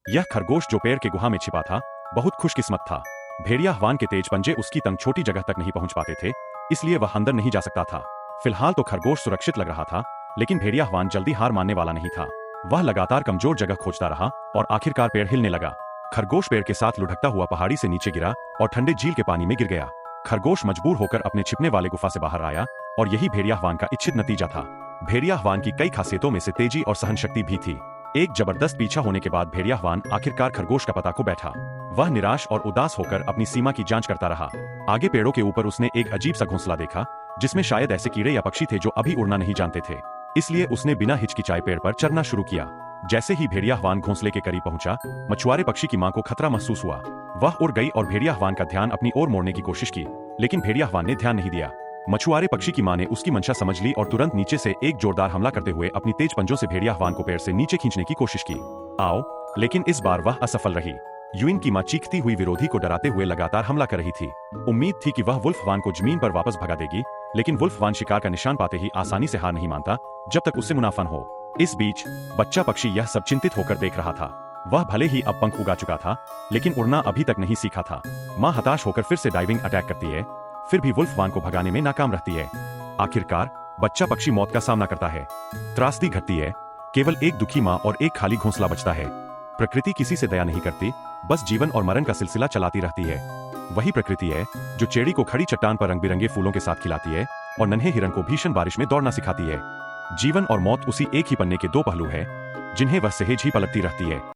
यह खरगोश जो पेड़ के गुहा में छिपा था, बहुत खुशकिस्मत था। भेड़िया हवान के तेज पंजे उसकी तंग छोटी जगह तक नहीं पहुंच पाते थे, इसलिए वह अंदर नहीं जा सकता था। फिलहाल तो खरगोश सुरक्षित लग रहा था, लेकिन भेड़िया हवान जल्दी हार मानने वाला नहीं था। वह लगातार कमजोर जगह खोजता रहा और आखिरकार पेड़ हिलने लगा। खरगोश पेड़ के साथ लुढ़कता हुआ पहाड़ी से नीचे गिरा और ठंडे झील के पानी में गिर गया। खरगोश मजबूर होकर अपने छिपने वाले गुफा से बाहर आया और यही भेड़िया हवान का इच्छित नतीजा था। भेड़िया हवान की कई खासियतों में से तेजी और सहनशक्ति भी थी। एक जबरदस्त पीछा होने के बाद भेड़िया हवान आखिरकार खरगोश का पता को बैठा। वह निराश और उदास होकर अपनी सीमा की जांच करता रहा। आगे पेड़ों के ऊपर उसने एक अजीब सा घोंसला देखा, जिसमें शायद ऐसे कीड़े या पक्षी थे जो अभी उड़ना नहीं जानते थे। इसलिए उसने बिना हिचकिचाए पेड़ पर चढ़ना शुरू किया। जैसे ही भेड़िया हवान घोंसले के करीब पहुंचा, मछुआरे पक्षी की मां को खतरा महसूस हुआ। वह उड़ गई और भेड़िया हवान का ध्यान अपनी ओर मोड़ने की कोशिश की, लेकिन भेड़िया हवान ने ध्यान नहीं दिया। मछुआरे पक्षी की मां ने उसकी मंशा समझ ली और तुरंत नीचे से एक जोरदार हमला करते हुए अपनी तेज पंजों से भेड़िया हवान को पेड़ से नीचे खींचने की कोशिश की। आओ, लेकिन इस बार वह असफल रही। यूइन की मां चीखती हुई विरोधी को डराते हुए लगातार हमला कर रही थी। उम्मीद थी कि वह वुल्फ हवान को जमीन पर वापस भगा देगी, लेकिन वुल्फ हवान शिकार का निशान पाते ही आसानी से हार नहीं मानता जब तक उससे मुनाफा न हो। इस बीच बच्चा पक्षी यह सब चिंतित होकर देख रहा था। वह भले ही अब पंख उगा चुका था, लेकिन उड़ना अभी तक नहीं सीखा था। मां हताश होकर फिर से डाइविंग अटैक करती है, फिर भी वुल्फ हवान को भगाने में नाकाम रहती है। आखिरकार बच्चा पक्षी मौत का सामना करता है। त्रासदी घटती है, केवल एक दुखी मां और एक खाली घोंसला बचता है। प्रकृति किसी से दया नहीं करती, बस जीवन और मरण का सिलसिला चलाती रहती है। वही प्रकृति है जो चेड़ी को खड़ी चट्टान पर रंग बिरंगे फूलों के साथ खिलाती है और नन्हे हिरन को भीषण बारिश में दौड़ना सिखाती है। जीवन और मौत उसी एक ही पन्ने के दो पहलू है, जिन्हें वह सहेज ही पलटती रहती है।